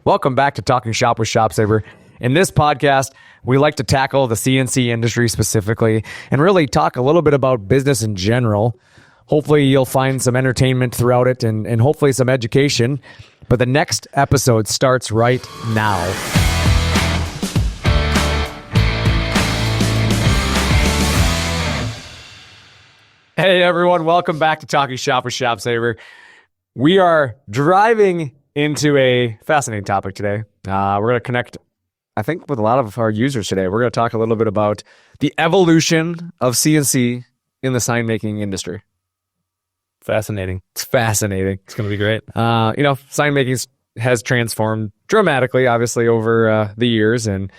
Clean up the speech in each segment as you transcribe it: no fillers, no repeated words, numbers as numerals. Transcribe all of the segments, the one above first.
Welcome back to Talkin Shop with ShopSabre. In this podcast, we like to tackle the CNC industry specifically and really talk a little bit about business in general. Hopefully you'll find some entertainment throughout it and hopefully some education. But the next episode starts right now. Hey everyone, welcome back to Talkin Shop with ShopSabre. We are driving into a fascinating topic today. We're going to connect, I think, with a lot of our users today. We're going to talk a little bit about the evolution of CNC in the sign making industry. Fascinating. It's fascinating. It's going to be great. Sign making has transformed dramatically, obviously, over the years. And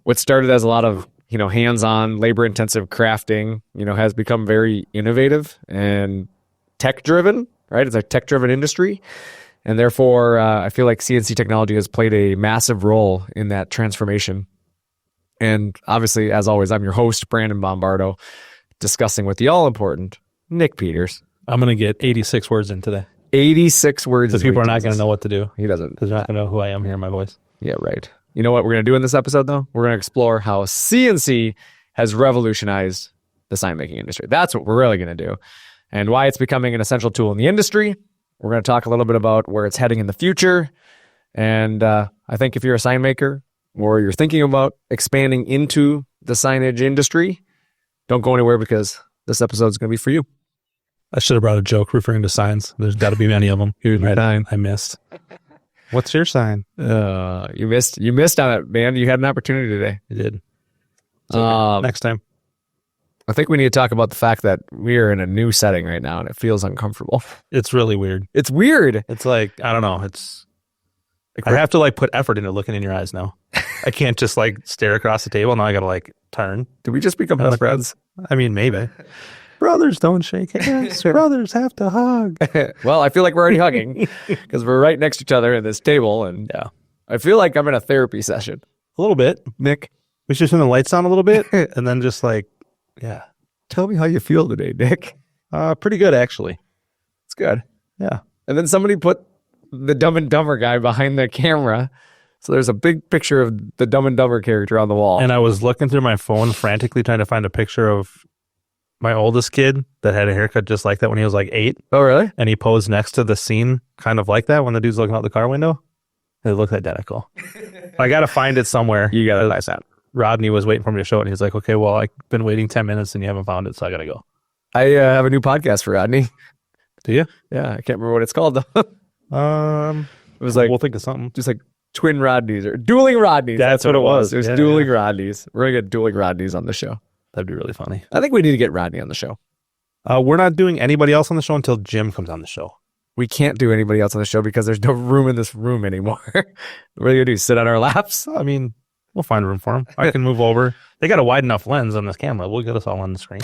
what started as a lot of, hands-on, labor-intensive crafting, has become very innovative and tech-driven, right? It's a tech-driven industry. And therefore, I feel like CNC technology has played a massive role in that transformation. And obviously, as always, I'm your host, Brandon Bombardo, discussing with the all-important Nick Peters. I'm going to get 86 words in today. 86 words. Because people are not going to know what to do. He doesn't. Because they're not going to know who I am hearing my voice. Yeah, right. You know what we're going to do in this episode, though? We're going to explore how CNC has revolutionized the sign making industry. That's what we're really going to do. And why it's becoming an essential tool in the industry. We're going to talk a little bit about where it's heading in the future. And I think if you're a sign maker or you're thinking about expanding into the signage industry, don't go anywhere because this episode is going to be for you. I should have brought a joke referring to signs. There's got to be many of them. Here's my time. I missed. What's your sign? You missed on it, man. You had an opportunity today. You did. Okay. Next time. I think we need to talk about the fact that we are in a new setting right now and it feels uncomfortable. It's really weird. It's weird. It's like, I don't know. I have to put effort into looking in your eyes now. I can't just stare across the table. Now I got to turn. Did we just become best friends? I mean, maybe. Brothers don't shake hands. Brothers have to hug. Well, I feel like we're already hugging because we're right next to each other at this table. And I feel like I'm in a therapy session. A little bit. Nick. We should turn the lights on a little bit and then just yeah. Tell me how you feel today, Nick. Pretty good, actually. It's good. Yeah. And then somebody put the Dumb and Dumber guy behind the camera. So there's a big picture of the Dumb and Dumber character on the wall. And I was looking through my phone frantically trying to find a picture of my oldest kid that had a haircut just like that when he was 8. Oh, really? And he posed next to the scene kind of like that when the dude's looking out the car window. It looked identical. I got to find it somewhere. You got to buy that. Rodney was waiting for me to show it. And he's like, okay, well, I've been waiting 10 minutes and you haven't found it, so I got to go. I have a new podcast for Rodney. Do you? Yeah, I can't remember what it's called, though. It was we'll think of something. Just Twin Rodneys or Dueling Rodneys. That's what it was. It was Dueling Rodneys. We're going to get Dueling Rodneys on the show. That'd be really funny. I think we need to get Rodney on the show. We're not doing anybody else on the show until Jim comes on the show. We can't do anybody else on the show because there's no room in this room anymore. What are you going to do? Sit on our laps? I mean, we'll find room for him. I can move over. They got a wide enough lens on this camera. We'll get us all on the screen.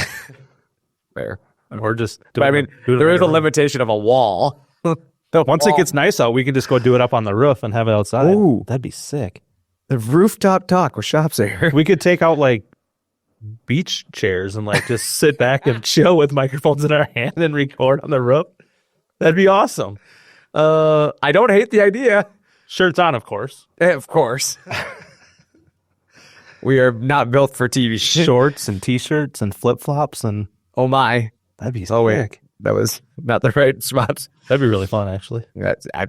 Fair. Or just do it. There is a limitation of a wall. Once it gets nice out, we can just go do it up on the roof and have it outside. Ooh. That'd be sick. The rooftop talk with ShopSabre. We could take out beach chairs and just sit back and chill with microphones in our hand and record on the roof. That'd be awesome. I don't hate the idea. Shirts on, of course. Of course. We are not built for TV. Shorts and t-shirts and flip-flops and... Oh my. That'd be sick. Oh wait, that was not the right spots. That'd be really fun, actually.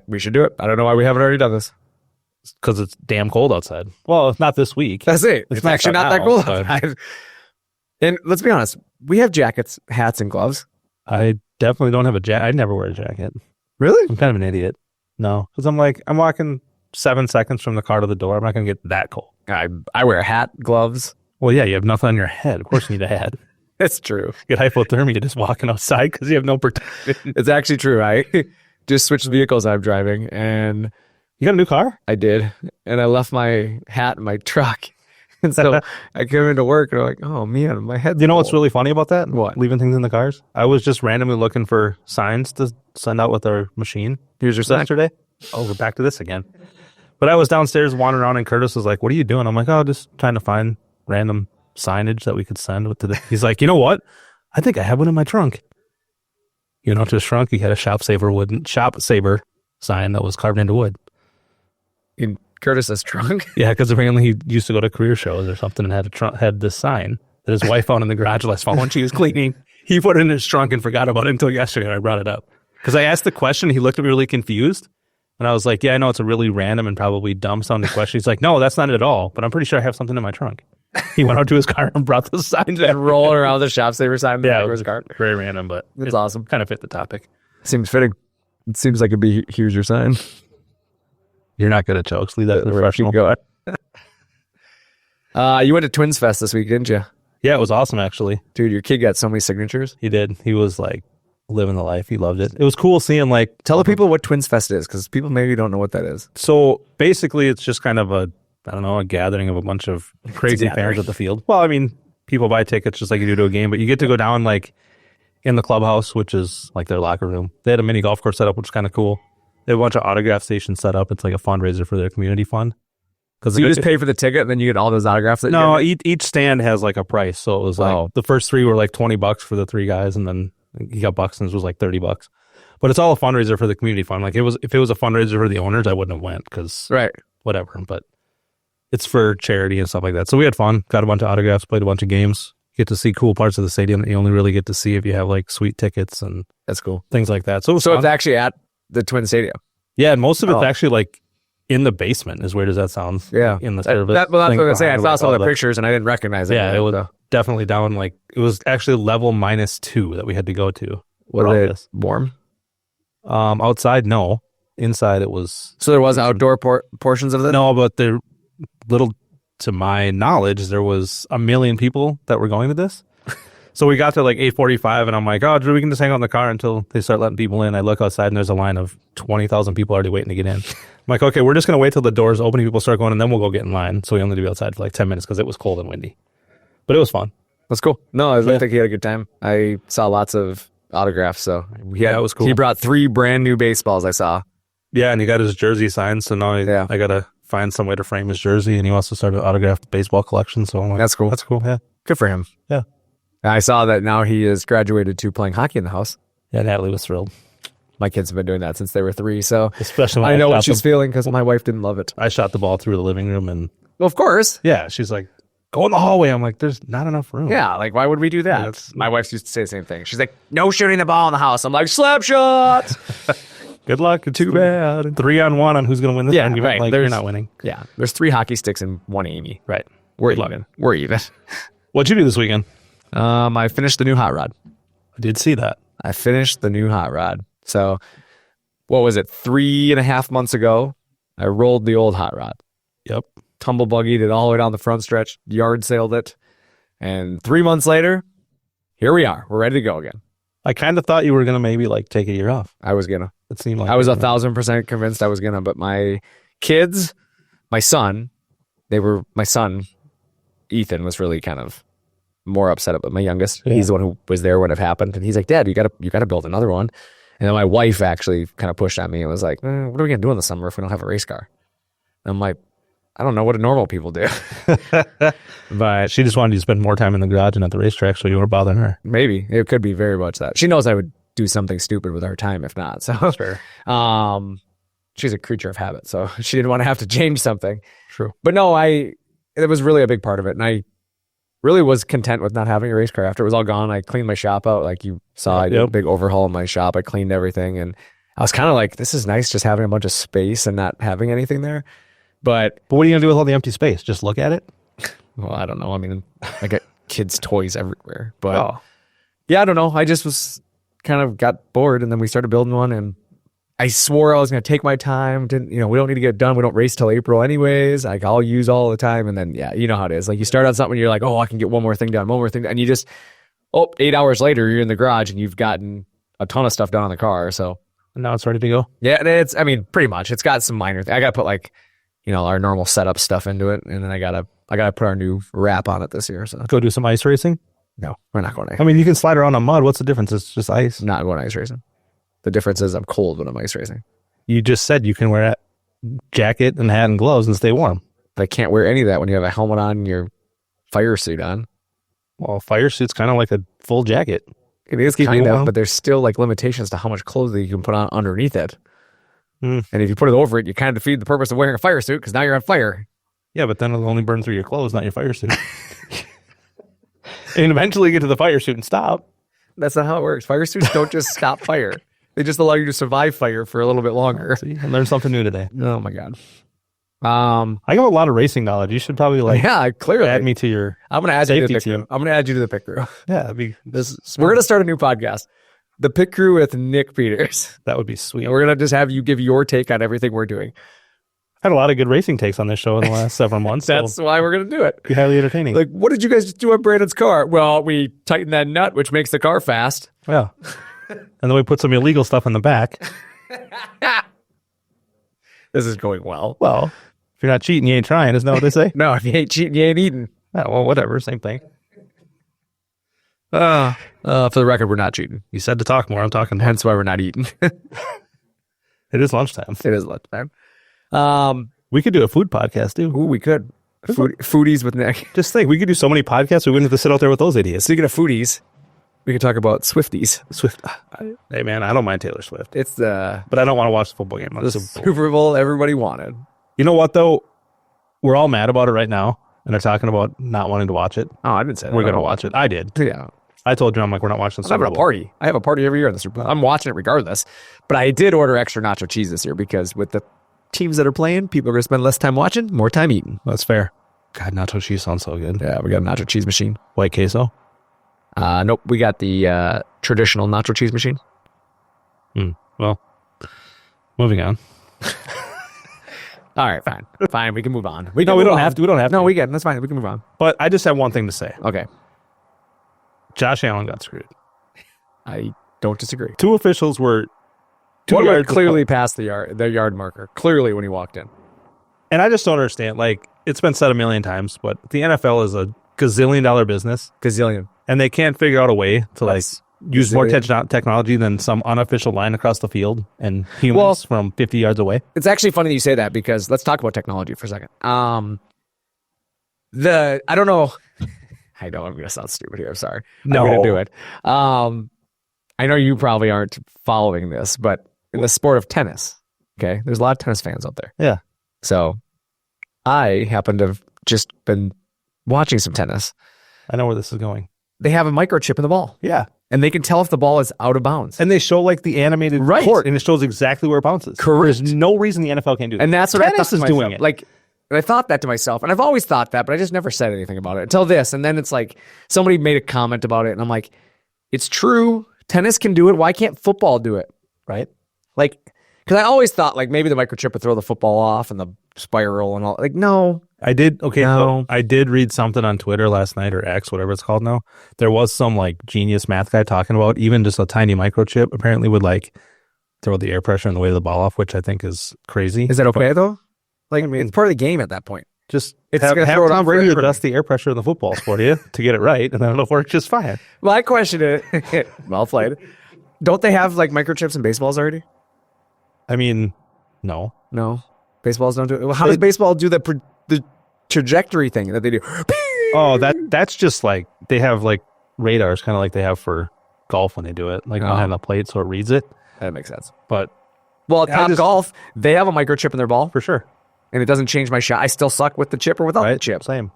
We should do it. I don't know why we haven't already done this. Because it's damn cold outside. Well, it's not this week. That's it. It's actually not that cold outside. And let's be honest, we have jackets, hats, and gloves. I definitely don't have a jacket. I never wear a jacket. Really? I'm kind of an idiot. No. Because I'm walking 7 seconds from the car to the door. I'm not going to get that cold. I wear a hat, gloves. Well, yeah, you have nothing on your head. Of course you need a hat. That's true. You get hypothermia just walking outside because you have no protection. It's actually true. I just switched vehicles I'm driving, and you got a new car? I did, and I left my hat in my truck, and so I came into work, and I'm like, oh man, my head's You know full. what's really funny about that? What? Leaving things in the cars? I was just randomly looking for signs to send out with our machine. Here's your sign. Yesterday. Oh, we're back to this again. But I was downstairs wandering around, and Curtis was like, what are you doing? I'm like, oh, just trying to find random signage that we could send to the... He's like, you know what? I think I have one in my trunk. You know, to his trunk, he had a ShopSabre sign that was carved into wood. In Curtis's trunk? Yeah, because apparently he used to go to career shows or something and had this sign that his wife found in the garage last fall when she was cleaning. He put it in his trunk and forgot about it until yesterday when I brought it up. Because I asked the question, he looked at me really confused. And I was like, yeah, I know it's a really random and probably dumb sounding question. He's like, no, that's not it at all. But I'm pretty sure I have something in my trunk. He went out to his car and brought the sign and rolling around the ShopSabre sign in the back of his car. Very random, but it's awesome. Kind of fit the topic. Seems fitting. It seems like it'd be, here's your sign. You're not good at jokes. Leave that to the professional. Keep going. You went to Twins Fest this week, didn't you? Yeah, it was awesome, actually. Dude, your kid got so many signatures. He did. He was like living the life. He loved it. It was cool seeing like... Tell the people what Twins Fest is, because people maybe don't know what that is. So basically, it's just kind of a gathering of a bunch of crazy parents at the field. Well, I mean, people buy tickets just like you do to a game, but you get to go down like in the clubhouse, which is like their locker room. They had a mini golf course set up, which is kind of cool. They have a bunch of autograph stations set up. It's like a fundraiser for their community fund. So you just pay for the ticket and then you get all those autographs? No, each stand has like a price. So it was like the first three were like $20 for the three guys, and then you got Buxton's was like $30. But it's all a fundraiser for the community fund. Like if it was a fundraiser for the owners, I wouldn't have went because whatever. But it's for charity and stuff like that. So we had fun. Got a bunch of autographs, played a bunch of games. Get to see cool parts of the stadium that you only really get to see if you have like sweet tickets and that's cool. Things like that. So it's actually at the Twin Stadium. Yeah, and most of it's actually like in the basement, as weird as that sounds. Yeah. In the service. That's what I was going to say. I saw some of the pictures and I didn't recognize it. Yeah, it was definitely down like, it was actually level -2 that we had to go to. Was it warm? Outside, no. Inside it was. So there was outdoor portions of it? No, but there, little to my knowledge, there was 1 million people that were going to this. So we got to like 8:45 and I'm like, oh, Drew, we can just hang out in the car until they start letting people in. I look outside and there's a line of 20,000 people already waiting to get in. I'm like, okay, we're just going to wait till the doors open and people start going and then we'll go get in line. So we only had to be outside for like 10 minutes because it was cold and windy. But it was fun. That's cool. No, I think he had a good time. I saw lots of autographs. So it was cool. He brought 3 brand new baseballs I saw. Yeah, and he got his jersey signed. So now I got to find some way to frame his jersey, and he wants to start an autographed baseball collection. So I'm like, that's cool. That's cool. Yeah. Good for him. Yeah. I saw that now he is graduated to playing hockey in the house. Yeah, Natalie was thrilled. My kids have been doing that since they were 3, so especially when I know what she's feeling because my wife didn't love it. I shot the ball through the living room, and well, of course, yeah, she's like, go in the hallway. I'm like, there's not enough room. Yeah, like why would we do that? Yeah, my wife used to say the same thing. She's like, no shooting the ball in the house. I'm like, slap shot. Good luck. Too bad. 3-on-1 on who's going to win this. Yeah, right. Like, you're not winning. Yeah, there's 3 hockey sticks and 1 Amy. Right. We're even. We're even. What'd you do this weekend? I finished the new hot rod. I did see that. I finished the new hot rod. So, what was it? 3.5 months ago, I rolled the old hot rod. Yep. Tumble buggied it all the way down the front stretch, yard sailed it. And 3 months later, here we are. We're ready to go again. I kind of thought you were going to maybe like take a year off. I was going to. It seemed like I was 1,000% convinced I was going to, but my kids, my son, Ethan was really kind of more upset about my youngest. Yeah. He's the one who was there when it happened. And he's like, Dad, you gotta build another one. And then my wife actually kind of pushed on me and was like, what are we going to do in the summer if we don't have a race car? And I'm like, I don't know what normal people do. But she just wanted you to spend more time in the garage and at the racetrack, so you weren't bothering her. Maybe. It could be very much that. She knows I would do something stupid with her time if not. So sure. She's a creature of habit, so she didn't want to have to change something. True. But no, it was really a big part of it. And I really was content with not having a race car. After it was all gone, I cleaned my shop out. Like you saw, I did a big overhaul in my shop. I cleaned everything. And I was kind of like, this is nice just having a bunch of space and not having anything there. But what are you going to do with all the empty space? Just look at it? Well, I don't know. I mean, I got kids' toys everywhere. But yeah, I don't know. I just was kind of got bored. And then we started building one. And I swore I was going to take my time. We don't need to get it done. We don't race till April anyways. Like I'll use all the time. And then, yeah, you know how it is. Like you start on something, you're like, oh, I can get one more thing done. And you just, 8 hours later, you're in the garage and you've gotten a ton of stuff done on the car. So now it's ready to go. Yeah. And pretty much it's got some minor things. I got to put like, our normal setup stuff into it. And then I got to put our new wrap on it this year. So go do some ice racing. No, we're not going to. I mean, you can slide around on mud. What's the difference? It's just ice. Not going ice racing. The difference is I'm cold when I'm ice racing. You just said you can wear a jacket and hat and gloves and stay warm. But I can't wear any of that when you have a helmet on and your fire suit on. Well, a fire suit's kind of like a full jacket. It is kind of, but there's still like limitations to how much clothing you can put on underneath it. And if you put it over it, you kind of defeat the purpose of wearing a fire suit because now you're on fire. Yeah, but then it'll only burn through your clothes, not your fire suit. And eventually get to the fire suit and stop. That's not how it works. Fire suits don't just stop fire. They just allow you to survive fire for a little bit longer. See, I learned something new today. Oh my God. I got a lot of racing knowledge. You should probably clearly add me to your I'm going to add you to the safety pit crew. team. I'm going to add you to the pit crew. Yeah, We're going to start a new podcast. The Pit Crew with Nick Peters. that would be sweet. And we're going to just have you give your take on everything we're doing. I had a lot of good racing takes on this show in the last several months. That's why we're going to do it. Be highly entertaining. Like, what did you guys just do on Brandon's car? Well, we tightened that nut, which makes the car fast. Yeah. And then we put some illegal stuff in the back. This is going well. Well, if you're not cheating, you ain't trying. Isn't that what they say? No, if you ain't cheating, you ain't eating. Yeah, well, whatever. Same thing. For the record, we're not cheating. You said to talk more. I'm talking more. Hence why we're not eating. It is lunchtime. It is lunchtime. We could do a food podcast, too. Ooh, we could. Foodies with Nick. Just think, we could do so many podcasts, we wouldn't have to sit out there with those idiots. Speaking of foodies, we could talk about Swifties. Swift. Hey, man, I don't mind Taylor Swift. It's the But I don't want to watch the football game on the Super Bowl. Super Bowl everybody wanted. You know what, though? We're all mad about it right now, and they're talking about not wanting to watch it. Oh, I didn't say that. We're going to watch it. I did. Yeah. I told you, I'm like, we're not watching the I'm Super having Bowl. a party. I have a party every year in the Super Bowl. I'm watching it regardless. But I did order extra nacho cheese this year because with the teams that are playing, people are going to spend less time watching, more time eating. That's fair. God, nacho cheese sounds so good. Yeah, we got a nacho cheese machine. White queso? Nope, we got the traditional nacho cheese machine. Well, moving on. All right, fine. Fine, we can move on. We don't have to. We don't have to. No, we get it. That's fine. We can move on. But I just have one thing to say. Okay. Josh Allen got screwed. I don't disagree. Two officials were One yards clearly past the yard marker. Clearly when he walked in. And I just don't understand. Like, it's been said a million times, but the NFL is a gazillion-dollar business, Gazillion. and they can't figure out a way to like Yes. use more Gazillion. technology than some unofficial line across the field and humans from 50 yards away. It's actually funny that you say that because let's talk about technology for a second. I don't know. I know I'm going to sound stupid here. I'm sorry. No. I'm going to do it. I know you probably aren't following this, but in the sport of tennis, okay, there's a lot of tennis fans out there. Yeah. So I happen to have just been watching some tennis. I know where this is going. They have a microchip in the ball, Yeah. and they can tell if the ball is out of bounds. And they show like the animated Right. court, and it shows exactly where it bounces. Correct. There's no reason the NFL can't do that. And that's what I thought Tennis to is myself. doing it. Like, and I thought that to myself, and I've always thought that, but I just never said anything about it until this. And then it's like somebody made a comment about it, and I'm like, it's true. Tennis can do it. Why can't football do it? Right? Like, because I always thought like maybe the microchip would throw the football off and the spiral and all. Like, no. I did. Okay. No. So I did read something on Twitter last night, or X, whatever it's called now. There was some like genius math guy talking about even just a tiny microchip apparently would like throw the air pressure and the weight of the ball off, which I think is crazy. Is that okay though? Like, I mean, it's part of the game at that point. Just It's have gonna throw it Tom off Brady forever. adjust the air pressure of the footballs for you to get it right, and then it'll work just fine. My question is, well played. Don't they have like microchips in baseballs already? I mean, no. No, baseballs don't do it. Well, how does baseball do the trajectory thing that they do? Oh, that's just like they have like radars, kind of like they have for golf when they do it, like Oh. behind the plate, so it reads it. That makes sense. But Well, I Top just- Golf, they have a microchip in their ball, for sure, and it doesn't change my shot. I still suck with the chip or without the right? chip. Same.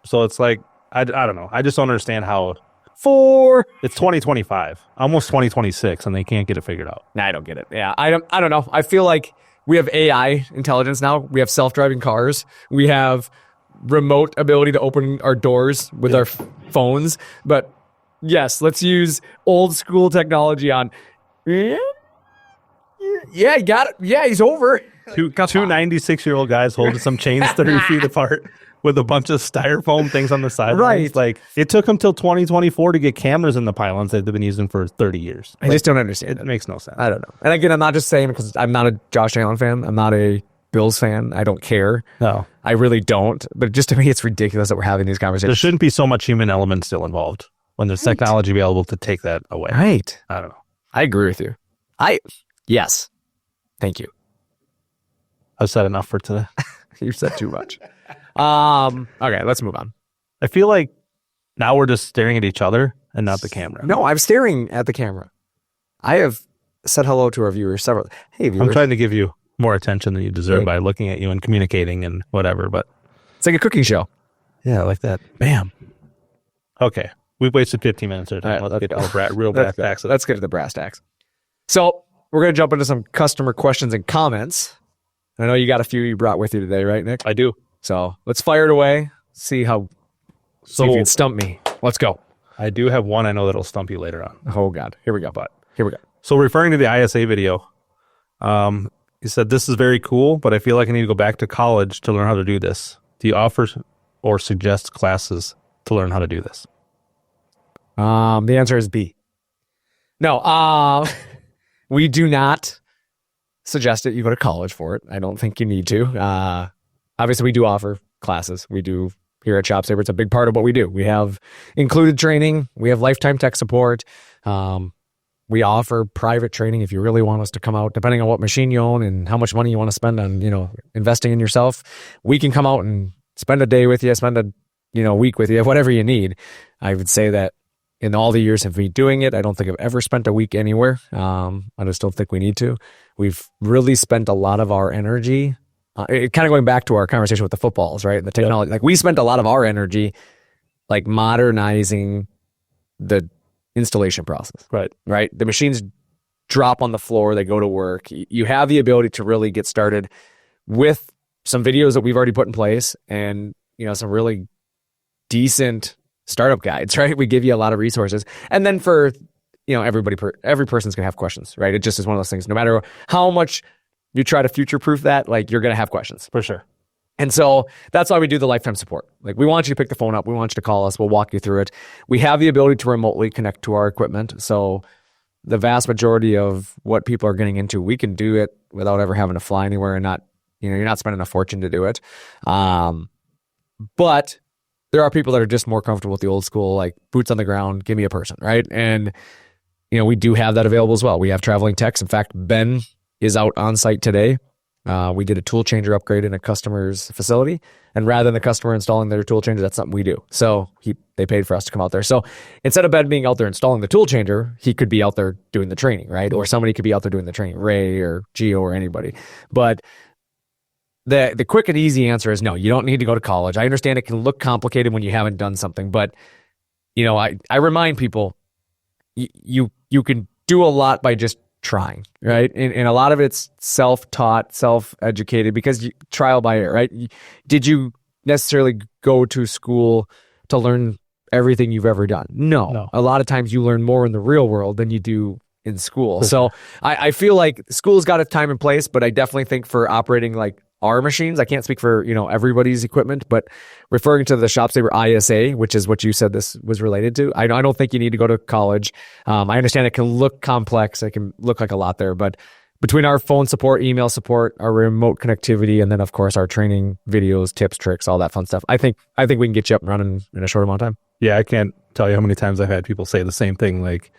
So it's like I don't know. I just don't understand how it's 2025, almost 2026, and they can't get it figured out. Nah, I don't get it. Yeah, I don't know. I feel like we have AI intelligence now. We have self-driving cars. We have remote ability to open our doors with our phones. But yes, let's use old school technology on. Yeah, you got it. Yeah, he's over. Two 96-year-old guys holding some chains 30 feet apart with a bunch of styrofoam things on the sidelines. Right. Like, it took them till 2024 to get cameras in the pylons that they've been using for 30 years. I just don't understand It it. makes no sense. I don't know. And again, I'm not just saying because I'm not a Josh Allen fan. I'm not a Bills fan. I don't care. No. I really don't. But just to me, it's ridiculous that we're having these There conversations. shouldn't be so much human element still involved when there's technology available to take that away. Right. I don't know. I agree with you. Yes. Thank you. I've said enough for today. You've said too much. Okay, let's move on. I feel like now we're just staring at each other and not the camera. No, I'm staring at the camera. I have said hello to our viewers several. Hey, viewers. I'm trying to give you more attention than you deserve Right. by looking at you and communicating and whatever. But It's like a cooking show. yeah, like that. Bam. Okay. We've wasted 15 minutes of All time. right, Let's get to let's the real brass tacks. Let's get to the brass tacks. So we're going to jump into some customer questions and comments. I know you got a few you brought with you today, right, Nick? I do. So let's fire it away. See if you can stump me. Let's go. I do have one I know that'll stump you later on. Oh, God. Here we go. So referring to the ISA video, he said, this is very cool, but I feel like I need to go back to college to learn how to do this. Do you offer or suggest classes to learn how to do this? The answer is B. No, we do not suggest that you go to college for it. I don't think you need to. Obviously, we do offer classes. We do here at ShopSabre. It's a big part of what we do. We have included training. We have lifetime tech support. We offer private training if you really want us to come out, depending on what machine you own and how much money you want to spend on, investing in yourself. We can come out and spend a day with you, spend a week with you, whatever you need. I would say that in all the years of me doing it, I don't think I've ever spent a week anywhere. I just don't think we need to. We've really spent a lot of our energy, kind of going back to our conversation with the footballs, right? The technology, like we spent a lot of our energy, like modernizing the installation process. Right. The machines drop on the floor, they go to work. You have the ability to really get started with some videos that we've already put in place and, some really decent startup guides, right? We give you a lot of resources. And then for, every person's going to have questions, right? It just is one of those things. No matter how much you try to future-proof that, like you're going to have questions. For sure. And so that's why we do the lifetime support. Like we want you to pick the phone up. We want you to call us. We'll walk you through it. We have the ability to remotely connect to our equipment. So the vast majority of what people are getting into, we can do it without ever having to fly anywhere and not, you're not spending a fortune to do it. But there are people that are just more comfortable with the old school, like boots on the ground, give me a person, right? And, we do have that available as well. We have traveling techs. In fact, Ben is out on site today. We did a tool changer upgrade in a customer's facility, and rather than the customer installing their tool changer, that's something we do. So they paid for us to come out there. So instead of Ben being out there installing the tool changer, he could be out there doing the training, right? Or somebody could be out there doing the training, Ray or Gio or anybody. But the quick and easy answer is no, you don't need to go to college. I understand it can look complicated when you haven't done something, but I remind people you can do a lot by just trying, right? And a lot of it's self-taught, self-educated because trial by error, right? Did you necessarily go to school to learn everything you've ever done? No. A lot of times you learn more in the real world than you do in school. So I feel like school's got its time and place, but I definitely think for operating like our machines, I can't speak for, everybody's equipment, but referring to the ShopSabre ISA, which is what you said this was related to, I don't think you need to go to college. I understand it can look complex. It can look like a lot there, but between our phone support, email support, our remote connectivity, and then of course our training videos, tips, tricks, all that fun stuff, I think we can get you up and running in a short amount of time. Yeah, I can't tell you how many times I've had people say the same thing, like,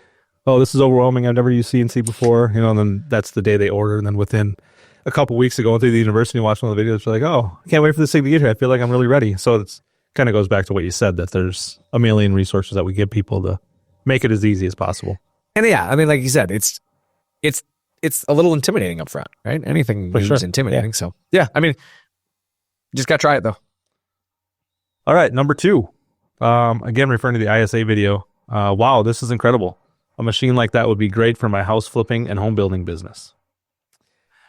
oh, this is overwhelming. I've never used CNC before, and then that's the day they order, and then within a couple weeks of going through the university and watching all the videos, they're like, oh, I can't wait for this thing to get here. I feel like I'm really ready. So it's kind of goes back to what you said, that there's a million resources that we give people to make it as easy as possible. And yeah, I mean, like you said, it's a little intimidating up front, right? Anything is intimidating. Yeah. So yeah, I mean, you just got to try it though. All right. Number 2, again, referring to the ISA video. Wow, this is incredible. A machine like that would be great for my house flipping and home building business.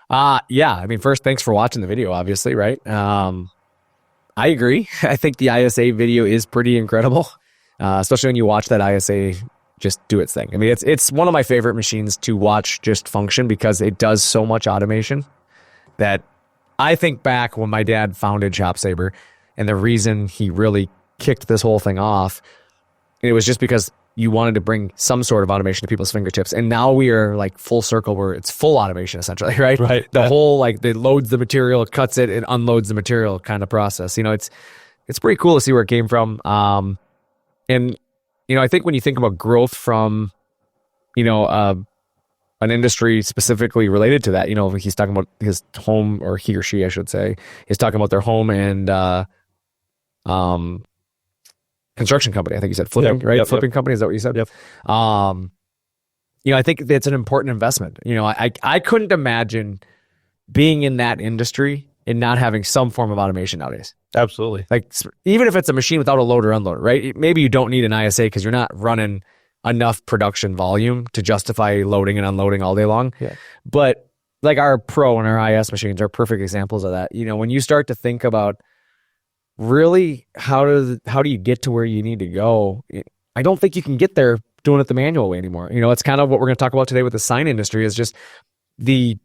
Yeah. I mean, first, thanks for watching the video, obviously, right? I agree. I think the ISA video is pretty incredible, especially when you watch that ISA just do its thing. I mean, it's one of my favorite machines to watch just function because it does so much automation that I think back when my dad founded ShopSabre, and the reason he really kicked this whole thing off, it was just because you wanted to bring some sort of automation to people's fingertips. And now we are like full circle where it's full automation essentially, right? Right. The whole, like, it loads the material, it cuts it, it unloads the material kind of process. It's pretty cool to see where it came from. And, I think when you think about growth from, an industry specifically related to that, he's talking about his home, or he or she, I should say, he's talking about their home and, construction company. I think you said flipping, right? Flipping company. Is that what you said? Yep. I think it's an important investment. I couldn't imagine being in that industry and not having some form of automation nowadays. Absolutely. Like even if it's a machine without a loader unloader, right? Maybe you don't need an ISA because you're not running enough production volume to justify loading and unloading all day long. Yeah. But like our Pro and our IS machines are perfect examples of that. You know, when you start to think about really how do you get to where you need to go, I don't think you can get there doing it the manual way anymore. You know, it's kind of what we're going to talk about today with the sign industry is just the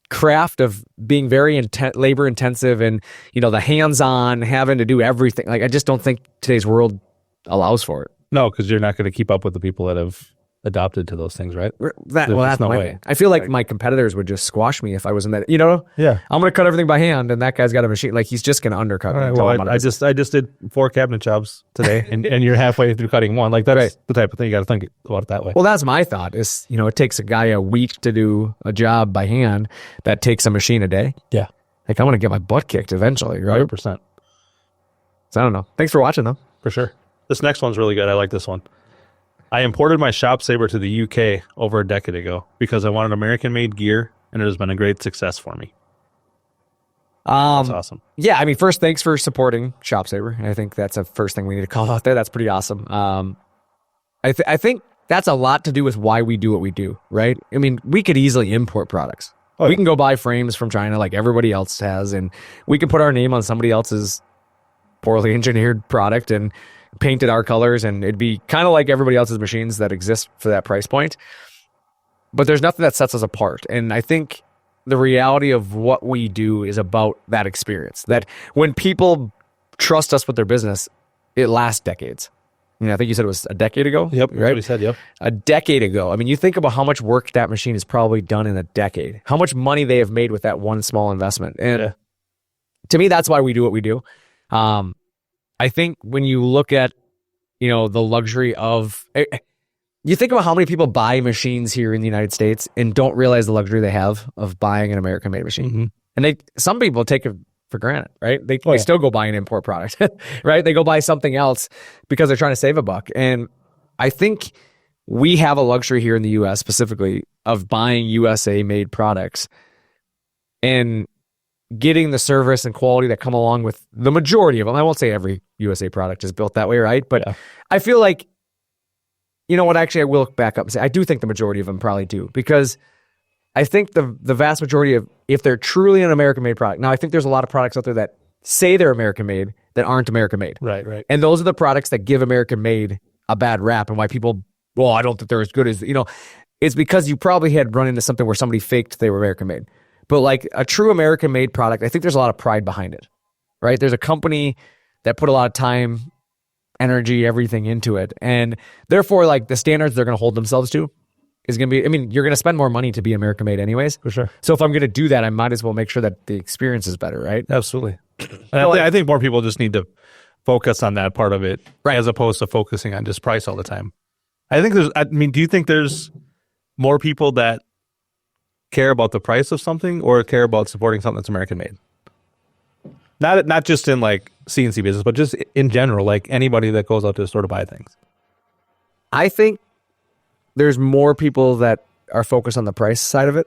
craft of being very labor intensive and, you know, the hands-on having to do everything. Like, I just don't think today's world allows for it. No, because you're not going to keep up with the people that have adopted to those things, right? That's no way. I feel like my competitors would just squash me if I was in that, you know? Yeah. I'm going to cut everything by hand and that guy's got a machine. Like, he's just going to undercut me. Well, I just did 4 cabinet jobs today and you're halfway through cutting one. Like, that's the type of thing you got to think about it that way. Well, that's my thought is, you know, it takes a guy a week to do a job by hand that takes a machine a day. Yeah. Like, I'm going to get my butt kicked eventually, right? 100%. So I don't know. Thanks for watching though. For sure. This next one's really good. I like this one. I imported my ShopSabre to the UK over a decade ago because I wanted American-made gear, and it has been a great success for me. That's awesome. Yeah, I mean, first, thanks for supporting ShopSabre. I think that's the first thing we need to call out there. That's pretty awesome. I think that's a lot to do with why we do what we do, right? I mean, we could easily import products. We can go buy frames from China like everybody else has, and we can put our name on somebody else's poorly engineered product and painted our colors, and it'd be kind of like everybody else's machines that exist for that price point. But there's nothing that sets us apart. And I think the reality of what we do is about that experience, that when people trust us with their business, it lasts decades. You know, I think you said it was a decade ago. Yep, right? That's what he said, yep. A decade ago. I mean, you think about how much work that machine has probably done in a decade, how much money they have made with that one small investment. And to me, that's why we do what we do. I think when you look at, you know, the luxury of, you think about how many people buy machines here in the United States and don't realize the luxury they have of buying an American-made machine. Mm-hmm. And some people take it for granted, right? They still go buy an import product, right? They go buy something else because they're trying to save a buck. And I think we have a luxury here in the U.S. specifically of buying USA-made products and getting the service and quality that come along with the majority of them. I won't say every USA product is built that way, right? But I feel like, you know what, actually I will look back up and say, I do think the majority of them probably do, because I think the vast majority of, if they're truly an American-made product, now I think there's a lot of products out there that say they're American-made that aren't American-made. Right. And those are the products that give American-made a bad rap, and why people, well, I don't think they're as good as, you know, it's because you probably had run into something where somebody faked they were American-made. But like a true American-made product, I think there's a lot of pride behind it, right? There's a company that put a lot of time, energy, everything into it. And therefore, like the standards they're going to hold themselves to is going to be, I mean, you're going to spend more money to be American-made anyways. For sure. So if I'm going to do that, I might as well make sure that the experience is better, right? Absolutely. I think more people just need to focus on that part of it, right, as opposed to focusing on just price all the time. Do you think there's more people that care about the price of something or care about supporting something that's American made? Not just in like CNC business, but just in general, like anybody that goes out to the store to buy things. I think there's more people that are focused on the price side of it.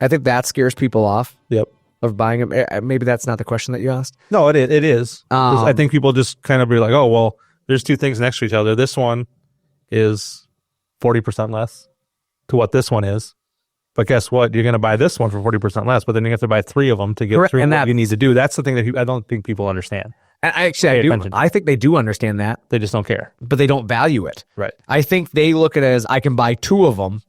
I think that scares people off. Yep. Of buying them. Maybe that's not the question that you asked. No, it is. I think people just kind of be like, oh, well, there's two things next to each other. This one is 40% less to what this one is. But guess what? You're going to buy this one for 40% less, but then you have to buy 3 of them to get 3 of what you need to do. That's the thing that I don't think people understand. And I do. I think they do understand that. They just don't care. But they don't value it. Right. I think they look at it as, I can buy 2 of them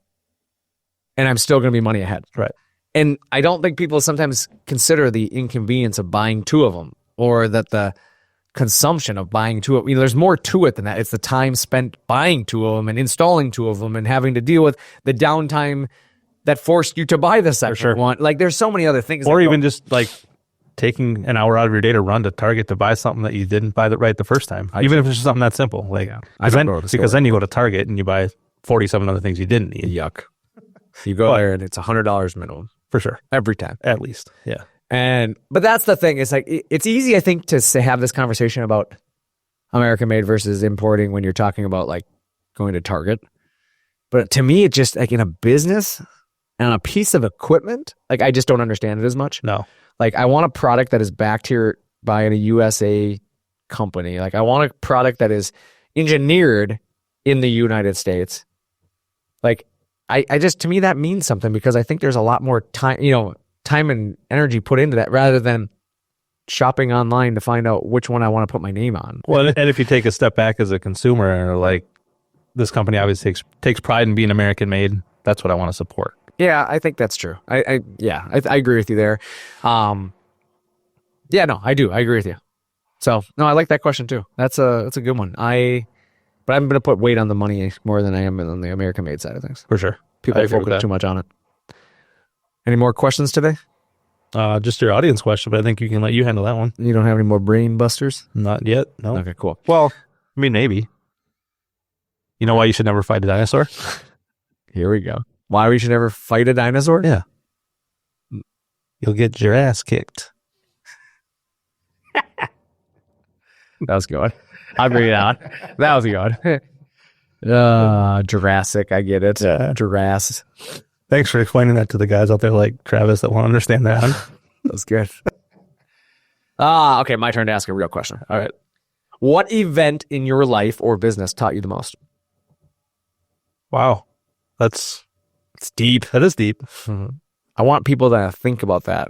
and I'm still going to be money ahead. Right. And I don't think people sometimes consider the inconvenience of buying 2 of them, or that the consumption of buying 2 of them. You know, there's more to it than that. It's the time spent buying 2 of them and installing 2 of them and having to deal with the downtime that forced you to buy the second one. Like, there's so many other things. Or even just like taking an hour out of your day to run to Target to buy something that you didn't buy right the first time. Even if it's just something that simple. Like, because then you go to Target and you buy 47 other things you didn't need. Yuck. You go there and it's $100 minimum. For sure. Every time. At least. Yeah. But that's the thing. It's like, it's easy, I think, to have this conversation about American made versus importing when you're talking about like going to Target. But to me, it just like in a business, And on a piece of equipment, like I just don't understand it as much. No. Like I want a product that is backed here by a USA company. Like I want a product that is engineered in the United States. Like I just, to me, that means something because I think there's a lot more time, time and energy put into that rather than shopping online to find out which one I want to put my name on. Well, and if you take a step back as a consumer, like this company obviously takes pride in being American made. That's what I want to support. Yeah, I think that's true. I agree with you there. I do. I agree with you. So no, I like that question too. That's a good one. But I'm going to put weight on the money more than I am on the American made side of things. For sure. People focus too much on it. Any more questions today? Just your audience question, but I think you can let you handle that one. You don't have any more brain busters? Not yet. No. Okay, cool. Well, I mean, maybe. You know why you should never fight a dinosaur? Here we go. Why we should never fight a dinosaur? Yeah. You'll get your ass kicked. That was good. I'll bring it on. That was good. Jurassic, I get it. Yeah. Jurassic. Thanks for explaining that to the guys out there like Travis that won't understand that. That was good. Okay, my turn to ask a real question. All right. What event in your life or business taught you the most? Wow. It's deep. That is deep. Mm-hmm. I want people to think about that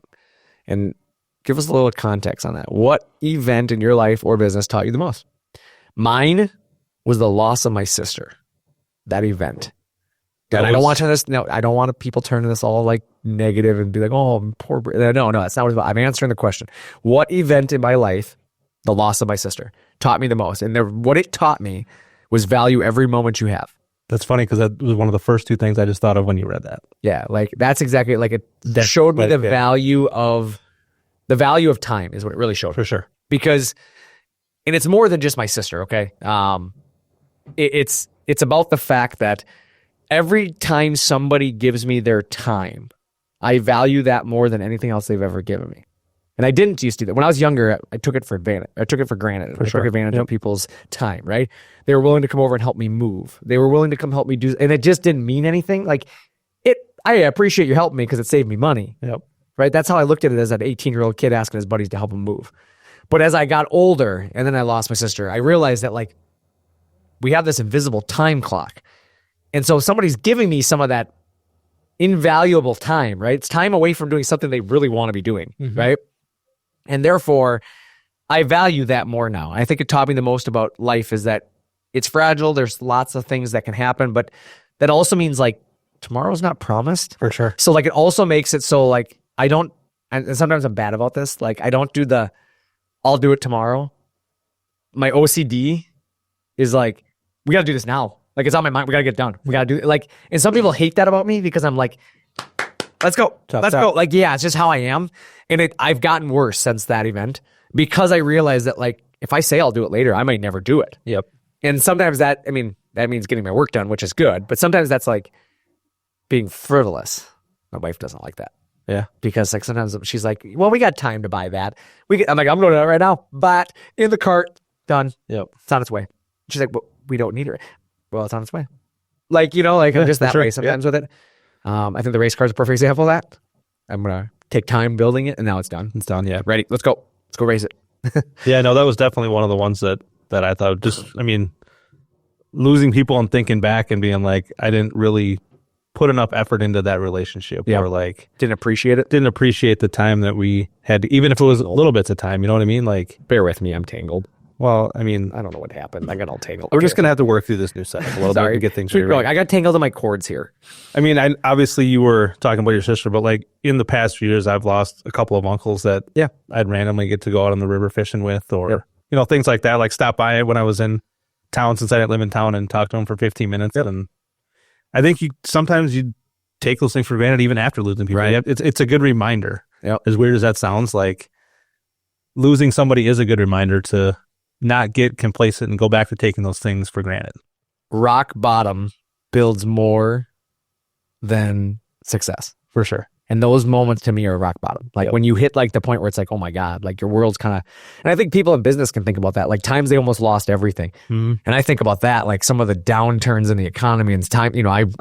and give us a little context on that. What event in your life or business taught you the most? Mine was the loss of my sister. That event. And I don't want to turn this. No, I don't want people turning this all like negative and be like, "Oh, poor." No, that's not what it's about. I'm answering the question. What event in my life, the loss of my sister, taught me the most? And what it taught me was value every moment you have. That's funny because that was one of the first two things I just thought of when you read that. Yeah, like that's exactly like it showed me the value of time is what it really showed. For sure. Because, and it's more than just my sister. Okay, it's about the fact that every time somebody gives me their time, I value that more than anything else they've ever given me. And I didn't used to do that. When I was younger, I took it for granted. I took advantage of people's time, right? They were willing to come over and help me move. They were willing to come help me do, and it just didn't mean anything. Like I appreciate you helping me because it saved me money. Yep. Right? That's how I looked at it as an 18-year-old kid asking his buddies to help him move. But as I got older and then I lost my sister, I realized that like we have this invisible time clock. And so somebody's giving me some of that invaluable time, right? It's time away from doing something they really want to be doing, right? And therefore, I value that more now. I think it taught me the most about life is that it's fragile. There's lots of things that can happen, but that also means like tomorrow's not promised. For sure. So like it also makes it so like I don't, and sometimes I'm bad about this, like I don't do I'll do it tomorrow. My OCD is like, we got to do this now. Like it's on my mind. We got to get it done. We got to do it. Like, and some people hate that about me because I'm like, let's go. Let's go. Like, yeah, it's just how I am. And I've gotten worse since that event because I realized that like, if I say I'll do it later, I might never do it. Yep. And sometimes that means getting my work done, which is good. But sometimes that's like being frivolous. My wife doesn't like that. Yeah. Because like sometimes she's like, well, we got time to buy that. I'm like, I'm going to do it right now. But in the cart, done. Yep. It's on its way. She's like, but we don't need it. Well, it's on its way. Like, like I'm just that way sometimes with it. I think the race car is a perfect example of that. I'm going to take time building it and now it's done. It's done. Yeah. Ready. Let's go. Let's go race it. Yeah, no, that was definitely one of the ones that I thought losing people and thinking back and being like, I didn't really put enough effort into that relationship or like didn't appreciate the time that we had, even if it was little bits of time, you know what I mean? Like, bear with me. I'm tangled. Well, I mean, I don't know what happened. I got all tangled. We're just going to have to work through this new setup a little bit and get things right. I got tangled in my cords here. I mean, obviously you were talking about your sister, but like in the past few years, I've lost a couple of uncles that I'd randomly get to go out on the river fishing with or, things like that, like stop by when I was in town since I didn't live in town and talk to them for 15 minutes. And I think sometimes you take those things for granted even after losing people. Right. It's a good reminder. Yep. As weird as that sounds, like losing somebody is a good reminder to not get complacent and go back to taking those things for granted. Rock bottom builds more than success. For sure. And those moments to me are rock bottom. Like when you hit like the point where it's like, oh my God, like your world's kind of, and I think people in business can think about that. Like times they almost lost everything. Mm-hmm. And I think about that, like some of the downturns in the economy and time,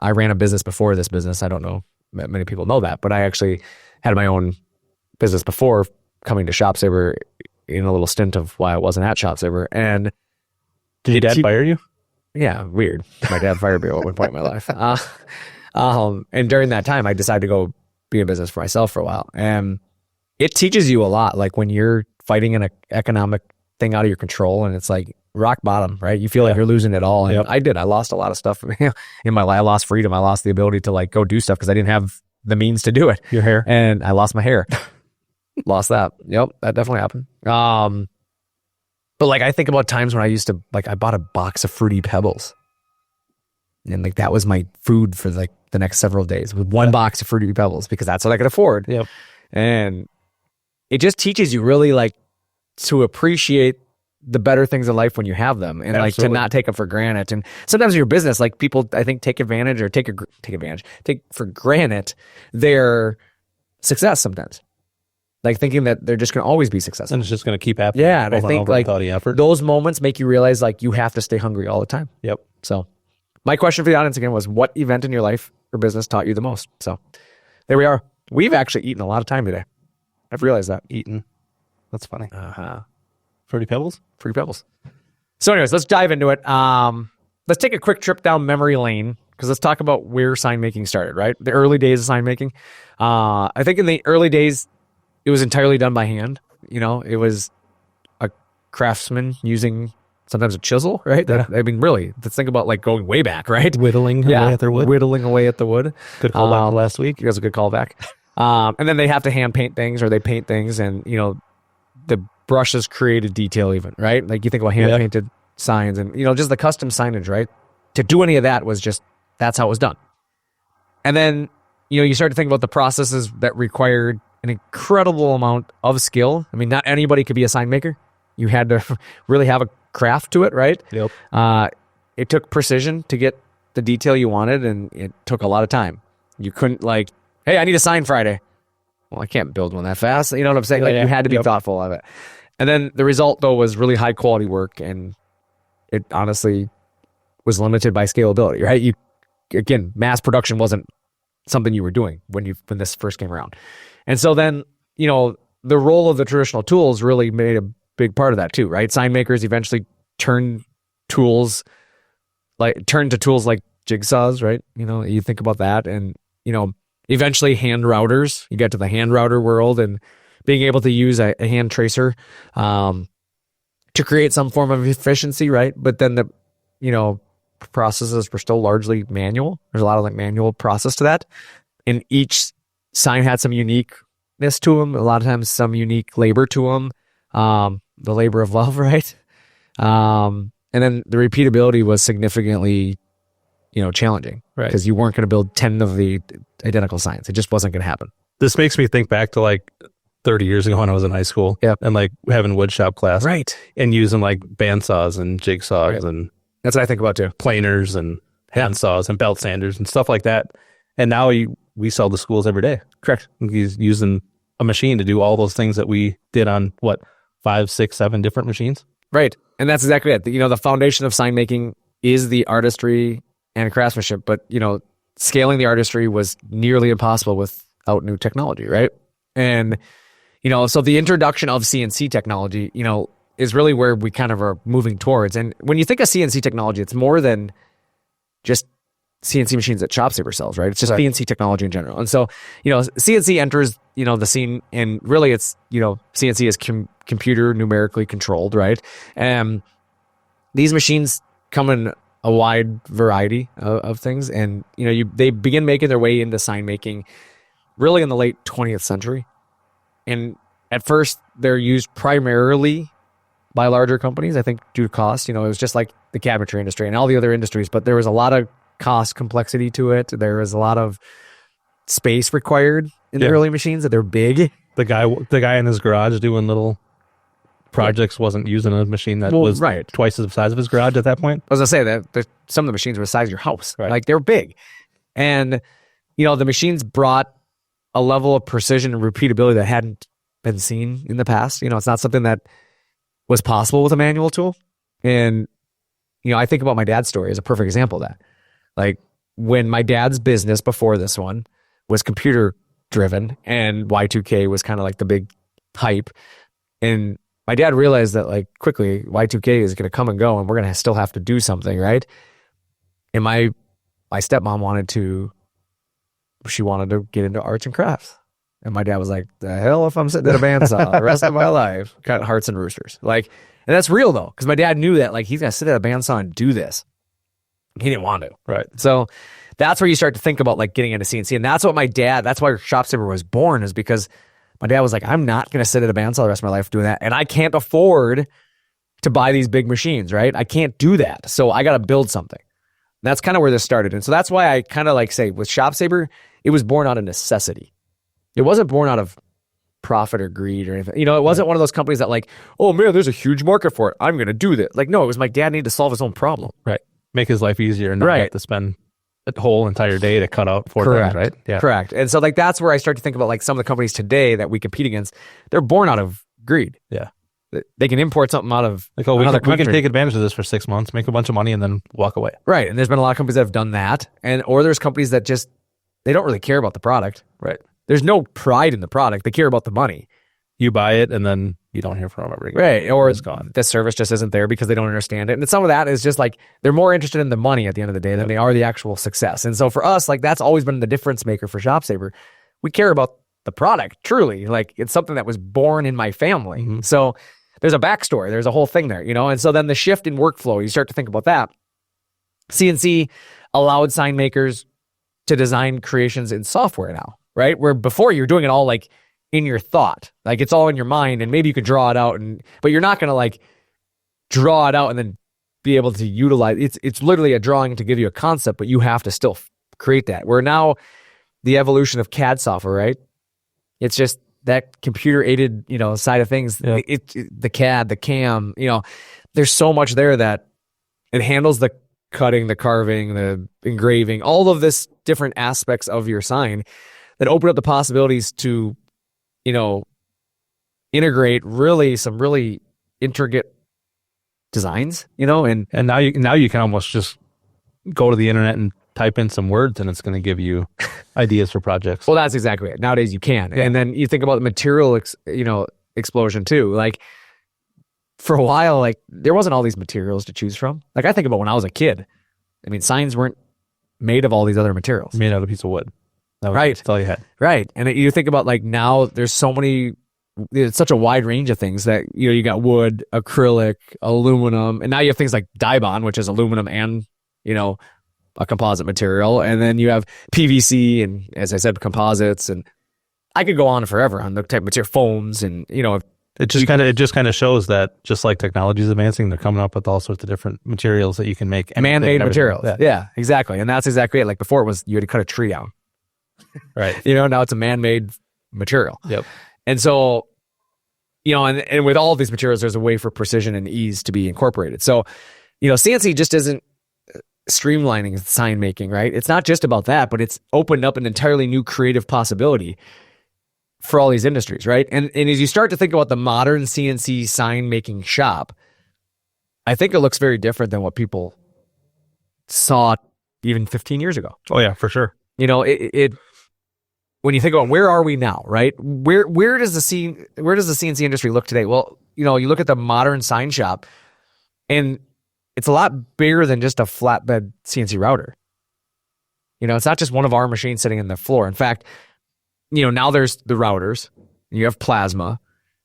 I ran a business before this business. I don't know many people know that, but I actually had my own business before coming to ShopSabre in a little stint of why I wasn't at ShopSabre. And did your dad fire you? Yeah, weird. My dad fired me at one point in my life. And during that time, I decided to go be in business for myself for a while. And it teaches you a lot, like when you're fighting an economic thing out of your control and it's like rock bottom, right? You feel like you're losing it all. And I did. I lost a lot of stuff in my life. I lost freedom. I lost the ability to like go do stuff because I didn't have the means to do it. Your hair. And I lost my hair. Lost that. Yep, that definitely happened. But like I think about times when I used to, like I bought a box of Fruity Pebbles. And like that was my food for like the next several days with one box of Fruity Pebbles because that's what I could afford. Yep. And it just teaches you really like to appreciate the better things in life when you have them and like to not take them for granted. And sometimes in your business, like people, I think take for granted their success sometimes. Like thinking that they're just going to always be successful. And it's just going to keep happening. Yeah. And I think like effort. Those moments make you realize like you have to stay hungry all the time. Yep. So my question for the audience again was, what event in your life or business taught you the most? So there we are. We've actually eaten a lot of time today. I've realized that. Eaten. That's funny. Fruity Pebbles? Fruity Pebbles. So anyways, let's dive into it. Let's take a quick trip down memory lane because let's talk about where sign making started, right? The early days of sign making. I think in the early days, it was entirely done by hand. You know, it was a craftsman using sometimes a chisel, right? I mean, really, let's think about like going way back, right? Whittling away at their wood. Whittling away at the wood. Good callback last week. You guys a good callback. And then they have to hand paint things or they paint things and, you know, the brushes create a detail even, right? Like you think about hand painted signs and, you know, just the custom signage, right? To do any of that was just, that's how it was done. And then, you know, you start to think about the processes that required an incredible amount of skill. I mean, not anybody could be a sign maker. You had to really have a craft to it, right? Yep. It took precision to get the detail you wanted, and it took a lot of time. You couldn't like, hey, I need a sign Friday. Well, I can't build one that fast. You know what I'm saying? Like you had to be thoughtful of it. And then the result, though, was really high quality work, and it honestly was limited by scalability, right? Again, mass production wasn't something you were doing when this first came around. And so then, you know, the role of the traditional tools really made a big part of that too, right? Sign makers eventually turned to tools like jigsaws, right? You know, you think about that, and you know, eventually hand routers. You get to the hand router world and being able to use a hand tracer to create some form of efficiency, right? But then the, you know, processes were still largely manual. There's a lot of like manual process to that, and each sign had some uniqueness to them. A lot of times, some unique labor to them. The labor of love, right? And then the repeatability was significantly, you know, challenging, right? Because you weren't going to build 10 of the identical signs. It just wasn't going to happen. This makes me think back to like 30 years ago when I was in high school, and like having woodshop class, right? And using like bandsaws and jigsaws, and that's what I think about too. Planers and hand saws and belt sanders and stuff like that. And now we sell to schools every day. Correct. He's using a machine to do all those things that we did on 5, 6, 7 different machines. Right. And that's exactly it. You know, the foundation of sign making is the artistry and craftsmanship, but you know, scaling the artistry was nearly impossible without new technology, right? And you know, so the introduction of CNC technology, you know, is really where we kind of are moving towards. And when you think of CNC technology, it's more than just CNC machines that ShopSabre sells, right? It's just CNC technology in general. And so, you know, CNC enters, you know, the scene, and really it's, you know, CNC is computer numerically controlled, right? And these machines come in a wide variety of things. And, you know, they begin making their way into sign making really in the late 20th century. And at first they're used primarily by larger companies, I think due to cost. You know, it was just like the cabinetry industry and all the other industries, but there was a lot of cost complexity to it. There was a lot of space required in the early machines, that they're big. The guy in his garage doing little projects wasn't using a machine that was twice the size of his garage at that point. I was gonna say that some of the machines were the size of your house, like they're big. And you know, the machines brought a level of precision and repeatability that hadn't been seen in the past. You know, it's not something that was possible with a manual tool. And you know, I think about my dad's story as a perfect example of that. Like when my dad's business before this one was computer driven, and Y2K was kind of like the big hype. And my dad realized that like quickly Y2K is going to come and go, and we're going to still have to do something, right? And my stepmom wanted to get into arts and crafts. And my dad was like, the hell if I'm sitting at a bandsaw the rest of my life, cutting hearts and roosters. Like, and that's real though, because my dad knew that like he's going to sit at a bandsaw and do this. He didn't want to. Right. So that's where you start to think about like getting into CNC. And that's why ShopSabre was born, is because my dad was like, I'm not going to sit at a bandsaw the rest of my life doing that. And I can't afford to buy these big machines, right? I can't do that. So I got to build something. And that's kind of where this started. And so that's why I kind of like say with ShopSabre, it was born out of necessity. It wasn't born out of profit or greed or anything. You know, it wasn't one of those companies that like, oh man, there's a huge market for it, I'm going to do this. Like, no, it was my dad needed to solve his own problem. Right. Make his life easier and not have to spend a whole entire day to cut out 4 things, right? Yeah. Correct. And so like that's where I start to think about like some of the companies today that we compete against, they're born out of greed. Yeah. They can import something out of like, we can take advantage of this for 6 months, make a bunch of money, and then walk away. Right. And there's been a lot of companies that have done that. Or there's companies that just, they don't really care about the product. Right. There's no pride in the product. They care about the money. You buy it and then you don't hear from them ever again. Right. Or it's gone. The service just isn't there because they don't understand it. And some of that is just like, they're more interested in the money at the end of the day than they are the actual success. And so for us, like that's always been the difference maker for ShopSabre. We care about the product, truly. Like it's something that was born in my family. Mm-hmm. So there's a backstory. There's a whole thing there, you know? And so then the shift in workflow, you start to think about that. CNC allowed sign makers to design creations in software now, right? Where before you're doing it all like in your thought, like it's all in your mind, and maybe you could draw it out, but you're not going to like draw it out and then be able to utilize it. It's literally a drawing to give you a concept, but you have to still create that. Where now the evolution of CAD software, right? It's just that computer aided, you know, side of things. Yeah. The CAD, the CAM, you know, there's so much there that it handles the cutting, the carving, the engraving, all of this different aspects of your sign that open up the possibilities to, you know, integrate some really intricate designs, you know, and now you can almost just go to the internet and type in some words and it's going to give you ideas for projects. Well, that's exactly it. Nowadays you can. Yeah. And then you think about the material, explosion too. Like for a while, like there wasn't all these materials to choose from. Like I think about when I was a kid, I mean, signs weren't made of all these other materials. Made out of a piece of wood. That's all you had. Right. And you think about like now there's it's such a wide range of things that, you know, you got wood, acrylic, aluminum, and now you have things like Dibond, which is aluminum and, you know, a composite material. And then you have PVC and, as I said, composites. And I could go on forever on the type of material, foams, and, you know, it just kind of shows that just like technology is advancing, they're coming up with all sorts of different materials that you can make. Man-made materials. Yeah, exactly. And that's exactly it. Like before it was, you had to cut a tree down. Right. You know, now it's a man-made material. Yep. And so, you know, and with all of these materials, there's a way for precision and ease to be incorporated. So, you know, CNC just isn't streamlining sign making, right? It's not just about that, but it's opened up an entirely new creative possibility for all these industries, right? And as you start to think about the modern CNC sign making shop, I think it looks very different than what people saw even 15 years ago. Oh yeah, for sure. You know, it when you think about where are we now, right? Where does the CNC industry look today? Well, you know, you look at the modern sign shop, and it's a lot bigger than just a flatbed CNC router. You know, it's not just one of our machines sitting in the floor. In fact, you know, now there's the routers, you have plasma,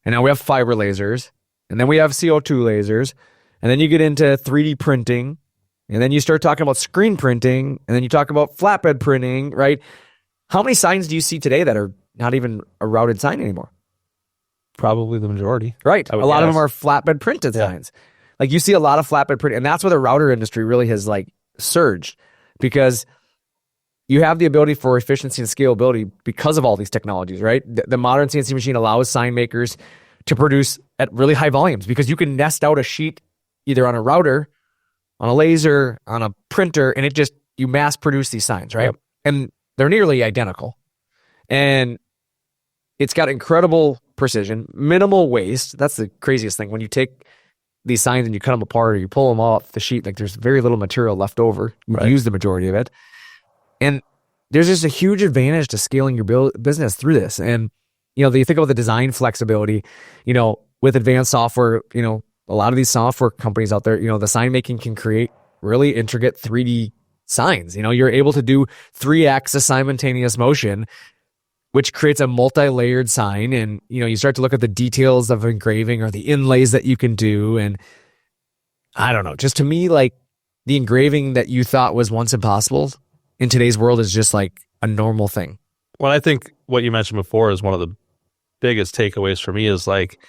and now we have fiber lasers, and then we have CO2 lasers, and then you get into 3D printing, and then you start talking about screen printing, and then you talk about flatbed printing, right? How many signs do you see today that are not even a routed sign anymore? Probably the majority. Right. A lot of them are flatbed printed signs. Like you see a lot of flatbed printing, and that's where the router industry really has like surged, because you have the ability for efficiency and scalability because of all these technologies, right? The modern CNC machine allows sign makers to produce at really high volumes because you can nest out a sheet either on a router, on a laser, on a printer, and you mass produce these signs, right? Yep. And they're nearly identical. And it's got incredible precision, minimal waste. That's the craziest thing. When you take these signs and you cut them apart or you pull them off the sheet, like there's very little material left over. You use the majority of it. And there's just a huge advantage to scaling your business through this. And, you think about the design flexibility, with advanced software, a lot of these software companies out there, the sign making can create really intricate 3D signs. You're able to do 3-axis simultaneous motion, which creates a multi-layered sign. And, you start to look at the details of engraving or the inlays that you can do. And I don't know, just to me, like the engraving that you thought was once impossible in today's world is just like a normal thing. Well, I think what you mentioned before is one of the biggest takeaways for me is like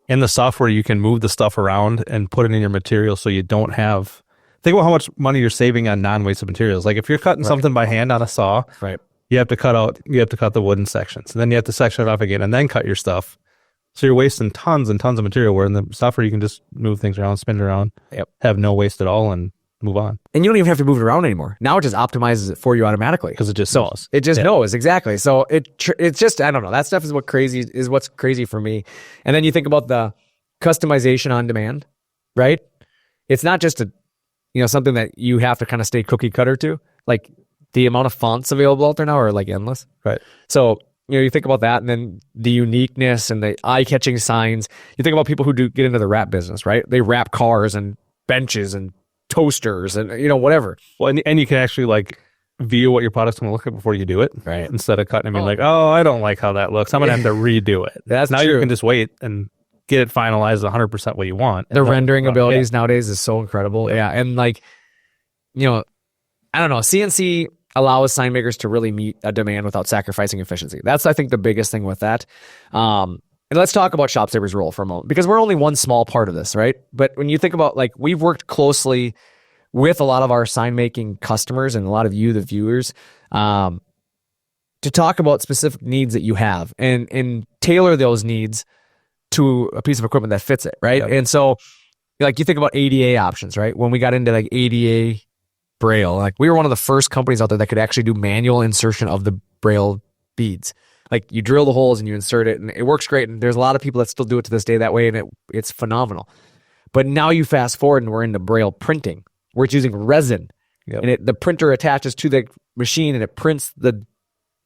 in the software, you can move the stuff around and put it in your material so you don't have, think about how much money you're saving on non-wasted materials. Like if you're cutting something by hand on a saw, right, you have to cut the wood in sections, and then you have to section it off again and then cut your stuff. So you're wasting tons and tons of material, where in the software, you can just move things around, spin it around, have no waste at all, and move on. And you don't even have to move it around anymore. Now it just optimizes it for you automatically. Because it just knows. It just knows, exactly. So it's just, I don't know. That stuff is what's crazy for me. And then you think about the customization on demand, right? It's not just something that you have to kind of stay cookie cutter to. Like the amount of fonts available out there now are like endless. Right. So, you think about that, and then the uniqueness and the eye-catching signs. You think about people who do get into the wrap business, right? They wrap cars and benches and toasters and whatever. Well, and you can actually like view what your product's going to look like before you do it, right? Instead of cutting and being like, oh, I don't like how that looks, I'm going to have to redo it. That's now true. You can just wait and get it finalized 100% what you want. The rendering abilities nowadays is so incredible. Yeah. And like, I don't know, CNC allows sign makers to really meet a demand without sacrificing efficiency. That's, I think, the biggest thing with that. And let's talk about ShopSabre's role for a moment, because we're only one small part of this, right? But when you think about, like, we've worked closely with a lot of our sign making customers and a lot of you, the viewers, to talk about specific needs that you have and tailor those needs to a piece of equipment that fits it, right? Yep. And so, like, you think about ADA options, right? When we got into like ADA Braille, like we were one of the first companies out there that could actually do manual insertion of the Braille beads. Like you drill the holes and you insert it, and it works great. And there's a lot of people that still do it to this day that way, and it's phenomenal. But now you fast forward and we're into Braille printing, where it's using resin, and the printer attaches to the machine and it prints the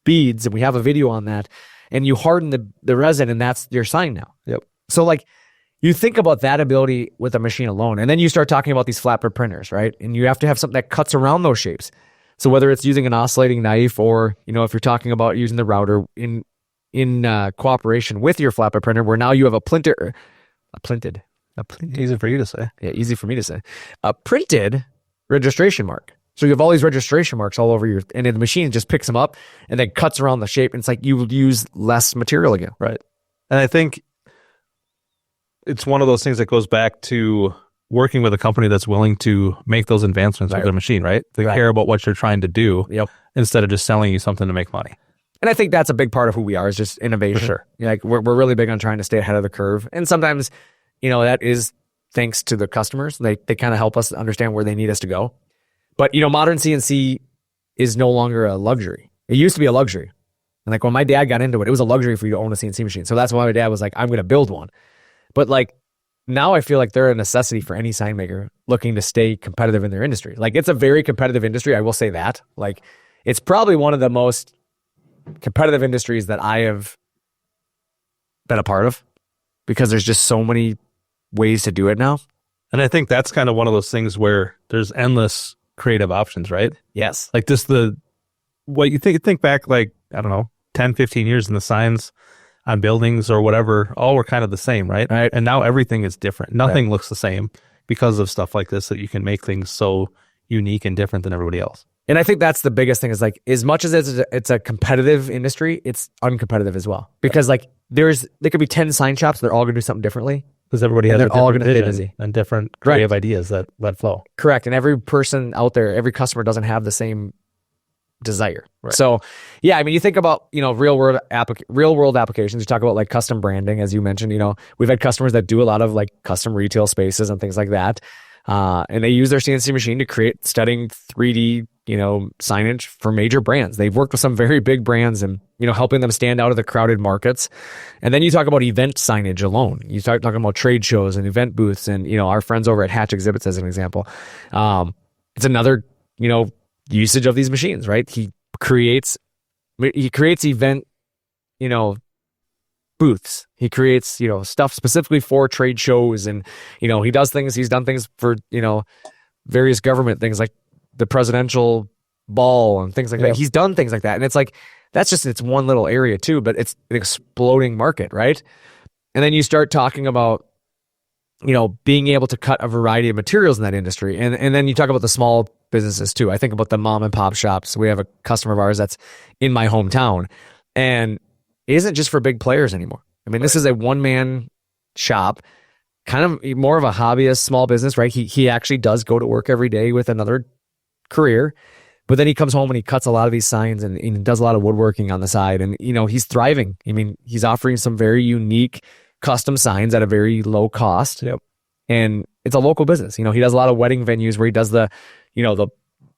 beads, and we have a video on that. And you harden the resin, and that's your sign now. Yep. So like you think about that ability with a machine alone, and then you start talking about these flatbed printers, right? And you have to have something that cuts around those shapes. So whether it's using an oscillating knife, or if you're talking about using the router in cooperation with your flatbed printer, where now you have a printed, easy for you to say. Yeah, easy for me to say. A printed registration mark. So you have all these registration marks all over and the machine just picks them up and then cuts around the shape. And it's like you will use less material again. Right. And I think it's one of those things that goes back to working with a company that's willing to make those advancements with their machine, right? They care about what you're trying to do instead of just selling you something to make money. And I think that's a big part of who we are, is just innovation. For sure. Like we're really big on trying to stay ahead of the curve. And sometimes, that is thanks to the customers. They kind of help us understand where they need us to go. But, modern CNC is no longer a luxury. It used to be a luxury. And like when my dad got into it, it was a luxury for you to own a CNC machine. So that's why my dad was like, I'm going to build one. But like now I feel like they're a necessity for any sign maker looking to stay competitive in their industry. Like it's a very competitive industry. I will say that. Like it's probably one of the most competitive industries that I have been a part of, because there's just so many ways to do it now. And I think that's kind of one of those things where there's endless creative options, right? Yes. Like what you think back, like, I don't know, 10, 15 years, and the signs on buildings or whatever, all were kind of the same, right? Right. And now everything is different. Nothing looks the same because of stuff like this, that you can make things so unique and different than everybody else. And I think that's the biggest thing, is like, as much as it's a competitive industry, it's uncompetitive as well. Because like there could be 10 sign shops, they're all going to do something differently. Because everybody has they're all going to stay vision busy and different creative ideas that flow. Correct. And every person out there, every customer doesn't have the same desire. Right. So yeah, I mean, you think about, real world applications. You talk about like custom branding, as you mentioned. We've had customers that do a lot of like custom retail spaces and things like that. And they use their CNC machine to create stunning 3D, signage for major brands. They've worked with some very big brands and, helping them stand out of the crowded markets. And then you talk about event signage alone. You start talking about trade shows and event booths and, our friends over at Hatch Exhibits, as an example. It's another, usage of these machines, right? He creates event, booths. He creates, stuff specifically for trade shows, and, he's done things for, various government things like the presidential ball and things like that. He's done things like that. And it's like, it's one little area too, but it's an exploding market, right? And then you start talking about, being able to cut a variety of materials in that industry. And then you talk about the small businesses too. I think about the mom and pop shops. We have a customer of ours that's in my hometown, and it isn't just for big players anymore. I mean, this is a one-man shop, kind of more of a hobbyist small business, right? He actually does go to work every day with another career, but then he comes home and he cuts a lot of these signs and he does a lot of woodworking on the side, and he's thriving. I mean, he's offering some very unique custom signs at a very low cost. Yep. And it's a local business. He does a lot of wedding venues where he does the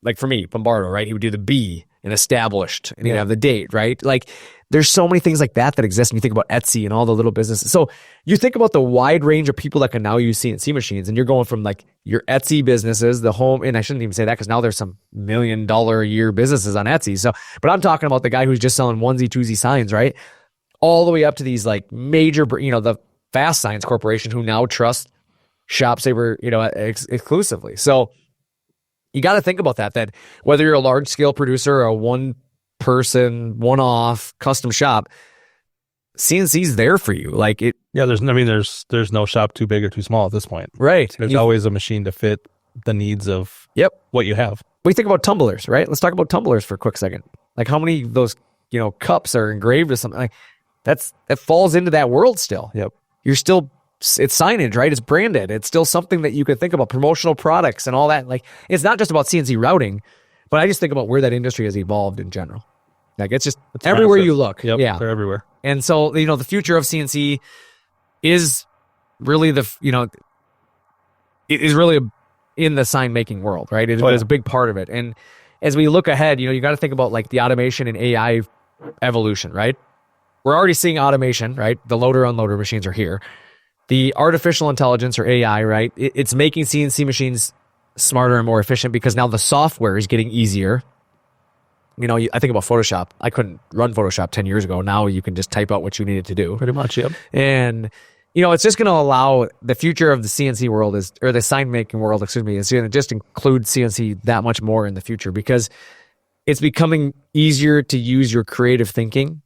like for me, Bombardo, right? He would do the B and established, and he'd have the date, right? Like, there's so many things like that exist. And you think about Etsy and all the little businesses. So you think about the wide range of people that can now use CNC machines, and you're going from like your Etsy businesses, the home, and I shouldn't even say that because now there's some $1 million a year businesses on Etsy. So, but I'm talking about the guy who's just selling onesie twosie signs, right? All the way up to these like major, the Fast Signs Corporation, who now trust ShopSabre, exclusively. So you got to think about that whether you're a large scale producer or a one person, one-off custom shop, CNC's there for you. Like it. Yeah, there's no shop too big or too small at this point. Right. There's always a machine to fit the needs of what you have. We think about tumblers, right? Let's talk about tumblers for a quick second. Like how many of those, cups are engraved with something like that falls into that world still. Yep. It's signage, right? It's branded. It's still something that you could think about, promotional products and all that. Like, it's not just about CNC routing, but I just think about where that industry has evolved in general. Like, it's everywhere massive. you look. Yep, yeah, they're everywhere. And so, the future of CNC is really it is really in the sign making world, right? It is a big part of it. And as we look ahead, you got to think about like the automation and AI evolution, right? We're already seeing automation, right? The loader unloader machines are here. The artificial intelligence or AI, right? It's making CNC machines smarter and more efficient because now the software is getting easier. I think about Photoshop. I couldn't run Photoshop 10 years ago. Now you can just type out what you needed to do. Pretty much, yep. And, it's just going to allow the future of the CNC world or the sign making world, is going to just include CNC that much more in the future because it's becoming easier to use your creative thinking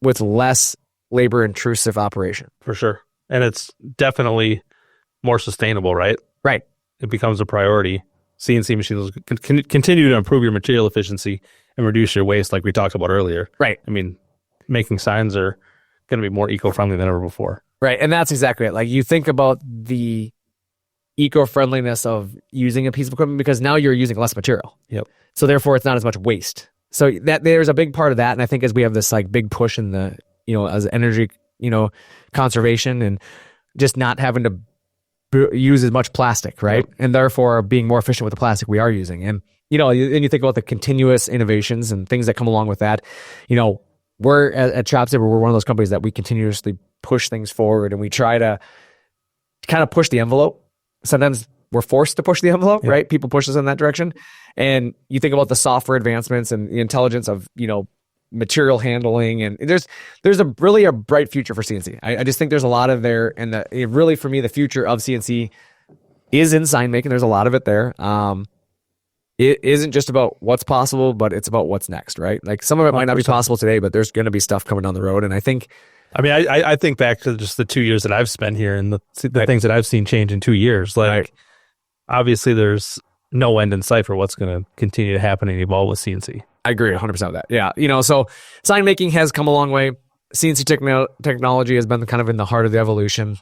with less labor intrusive operation. For sure. And it's definitely more sustainable, right? Right. It becomes a priority. CNC machines can continue to improve your material efficiency and reduce your waste like we talked about earlier. Right. I mean, making signs are going to be more eco-friendly than ever before. Right. And that's exactly it. Like you think about the eco-friendliness of using a piece of equipment because now you're using less material. Yep. So therefore it's not as much waste. So that there's a big part of that. And I think as we have this like big push in the, as energy, conservation and just not having to use as much plastic, right? Yep. And therefore being more efficient with the plastic we are using. And, and you think about the continuous innovations and things that come along with that. We're at ShopSabre, we're one of those companies that we continuously push things forward and we try to kind of push the envelope. Sometimes we're forced to push the envelope, yep. Right? People push us in that direction. And you think about the software advancements and the intelligence of, material handling, and there's really a bright future for CNC. I just think there's a lot of there, and really for me the future of CNC is in sign making. There's a lot of it there. It isn't just about what's possible, but it's about what's next, right? Like some of it might not be possible today, but there's going to be stuff coming down the road, and I think. I think back to just the 2 years that I've spent here and the right. things that I've seen change in 2 years. Like right. Obviously, there's no end in sight for what's going to continue to happen and evolve with CNC. I agree 100% with that. Yeah. So sign making has come a long way. CNC technology has been kind of in the heart of the evolution,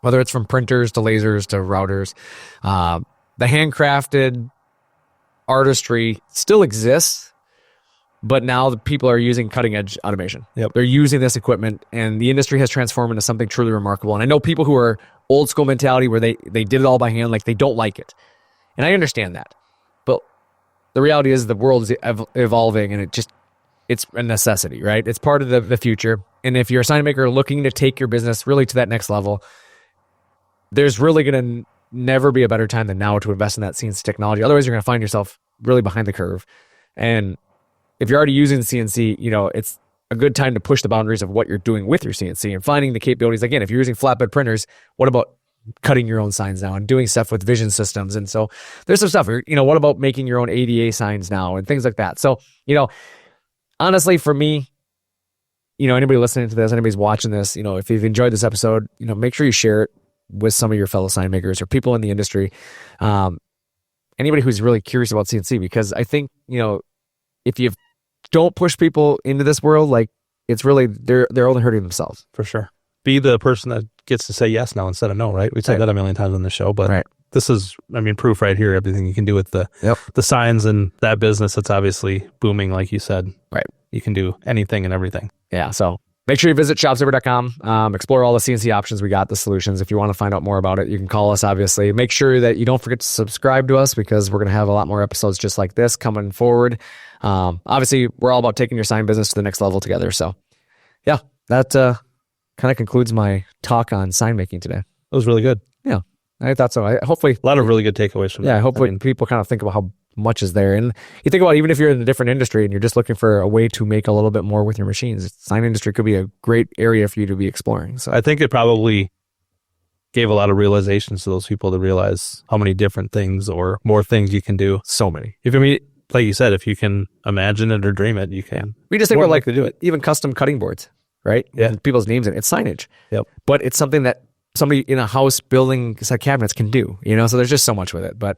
whether it's from printers to lasers to routers. The handcrafted artistry still exists, but now the people are using cutting edge automation. Yep. They're using this equipment and the industry has transformed into something truly remarkable. And I know people who are old school mentality where they did it all by hand, like they don't like it. And I understand that. But the reality is the world is evolving and it's a necessity, right? It's part of the future. And if you're a sign maker looking to take your business really to that next level, there's really going to never be a better time than now to invest in that CNC technology. Otherwise, you're going to find yourself really behind the curve. And if you're already using CNC, it's a good time to push the boundaries of what you're doing with your CNC and finding the capabilities. Again, if you're using flatbed printers, what about cutting your own signs now and doing stuff with vision systems? And so there's some stuff, what about making your own ADA signs now and things like that? So, honestly, for me, anybody listening to this, anybody's watching this, if you've enjoyed this episode, make sure you share it with some of your fellow sign makers or people in the industry. Anybody who's really curious about CNC, because I think, if you don't push people into this world, like it's really, they're only hurting themselves. For sure. Be the person that gets to say yes now instead of no, right? We've said that a million times on the show, but this is, proof right here, everything you can do with the signs and that business that's obviously booming, like you said. Right. You can do anything and everything. Yeah. So make sure you visit ShopSabre.com, explore all the CNC options we got, the solutions. If you want to find out more about it, you can call us, obviously. Make sure that you don't forget to subscribe to us, because we're going to have a lot more episodes just like this coming forward. Obviously, we're all about taking your sign business to the next level together. So yeah, that kind of concludes my talk on sign making today. It was really good. Yeah, I thought so. Hopefully a lot of really good takeaways from that. Yeah, hopefully people kind of think about how much is there. And you think about, even if you're in a different industry and you're just looking for a way to make a little bit more with your machines, the sign industry could be a great area for you to be exploring. So I think it probably gave a lot of realizations to those people to realize how many different things or more things you can do. So many. Like you said, if you can imagine it or dream it, you can. We just think about like to do it. Even custom cutting boards, right? Yeah. And people's names in it. It's signage. Yep. But it's something that somebody in a house building set cabinets can do, so there's just so much with it. But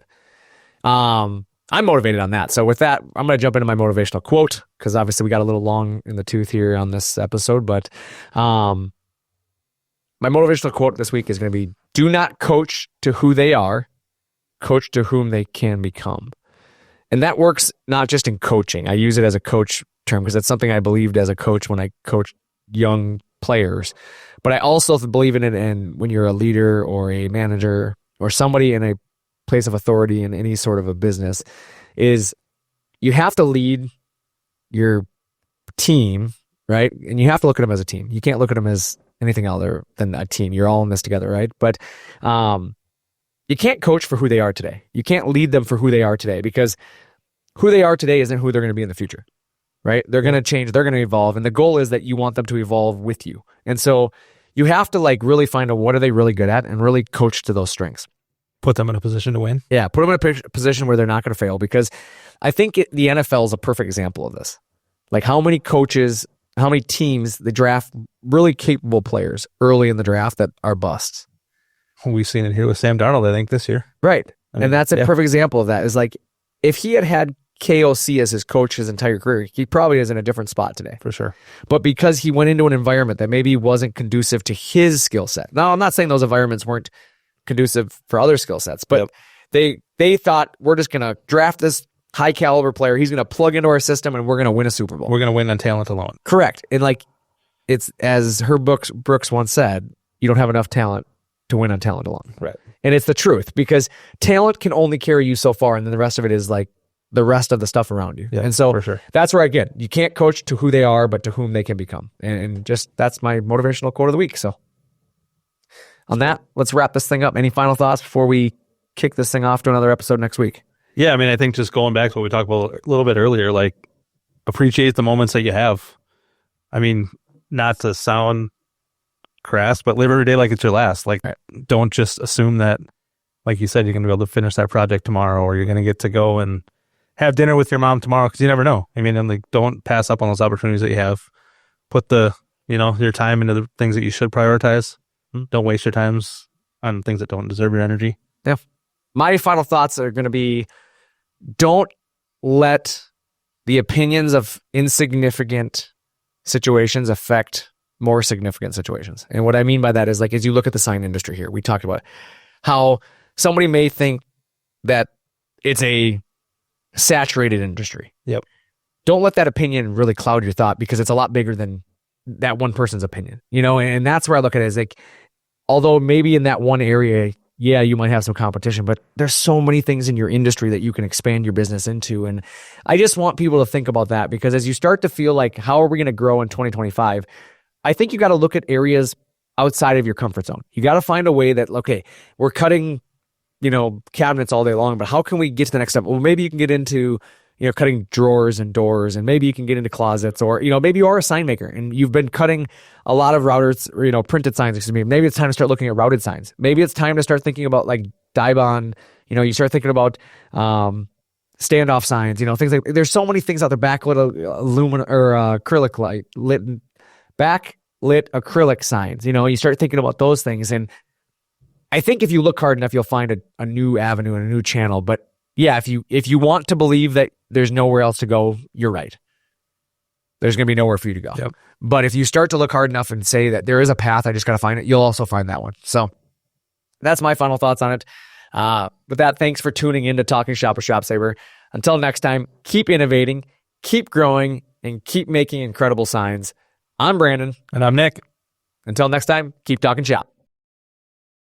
I'm motivated on that. So with that, I'm going to jump into my motivational quote, because obviously we got a little long in the tooth here on this episode. But my motivational quote this week is going to be, do not coach to who they are, coach to whom they can become. And that works not just in coaching. I use it as a coach term because that's something I believed as a coach when I coached young players. But I also believe in it and when you're a leader or a manager or somebody in a place of authority in any sort of a business, is you have to lead your team, right? And you have to look at them as a team. You can't look at them as anything other than a team. You're all in this together, right? But you can't coach for who they are today. You can't lead them for who they are today, because who they are today isn't who they're going to be in the future, right? They're going to change. They're going to evolve. And the goal is that you want them to evolve with you. And so you have to really find out what are they really good at and really coach to those strengths. Put them in a position to win. Yeah, put them in a position where they're not going to fail, because I think the NFL is a perfect example of this. Like how many coaches, how many teams, they draft really capable players early in the draft that are busts. We've seen it here with Sam Darnold, I think, this year. Right. And that's a perfect example of that. Is like, if he had KOC as his coach his entire career, he probably is in a different spot today. For sure. But because he went into an environment that maybe wasn't conducive to his skill set. Now, I'm not saying those environments weren't conducive for other skill sets, but they thought, we're just going to draft this high caliber player. He's going to plug into our system and we're going to win a Super Bowl. We're going to win on talent alone. Correct. And it's as Herb Brooks once said, you don't have enough talent to win on talent alone. Right. And it's the truth, because talent can only carry you so far, and then the rest of it is like the rest of the stuff around you. Yeah, and so for sure. That's where you can't coach to who they are, but to whom they can become. And just, that's my motivational quote of the week. So on that, let's wrap this thing up. Any final thoughts before we kick this thing off to another episode next week? Yeah, I think just going back to what we talked about a little bit earlier, appreciate the moments that you have. Not to sound crass, but live every day like it's your last. Don't just assume that, like you said, you're going to be able to finish that project tomorrow, or you're going to get to go and have dinner with your mom tomorrow, because you never know. Don't pass up on those opportunities that you have. Put your time into the things that you should prioritize. Don't waste your times on things that don't deserve your energy. Yeah. My final thoughts are going to be, don't let the opinions of insignificant situations affect more significant situations. And what I mean by that is, as you look at the sign industry here, we talked about how somebody may think that it's a saturated industry. Yep. Don't let that opinion really cloud your thought, because it's a lot bigger than that one person's opinion, and that's where I look at it as although maybe in that one area, yeah, you might have some competition, but there's so many things in your industry that you can expand your business into. And I just want people to think about that, because as you start to feel like, how are we going to grow in 2025? I think you got to look at areas outside of your comfort zone. You got to find a way that, okay, we're cutting, cabinets all day long, but how can we get to the next step? Well, maybe you can get into, cutting drawers and doors, and maybe you can get into closets, or, maybe you are a sign maker and you've been cutting a lot of routers, or, printed signs, excuse me. Maybe it's time to start looking at routed signs. Maybe it's time to start thinking about like die bond, you start thinking about, standoff signs, things like, there's so many things out there, backlit aluminum or acrylic backlit acrylic signs, you start thinking about those things. And I think if you look hard enough, you'll find a new avenue and a new channel. But yeah, if you want to believe that there's nowhere else to go, you're right. There's going to be nowhere for you to go. Yep. But if you start to look hard enough and say that there is a path, I just got to find it, you'll also find that one. So that's my final thoughts on it. With that, thanks for tuning in to Talkin Shop with ShopSabre. Until next time, keep innovating, keep growing, and keep making incredible signs. I'm Brandon. And I'm Nick. Until next time, keep talking shop.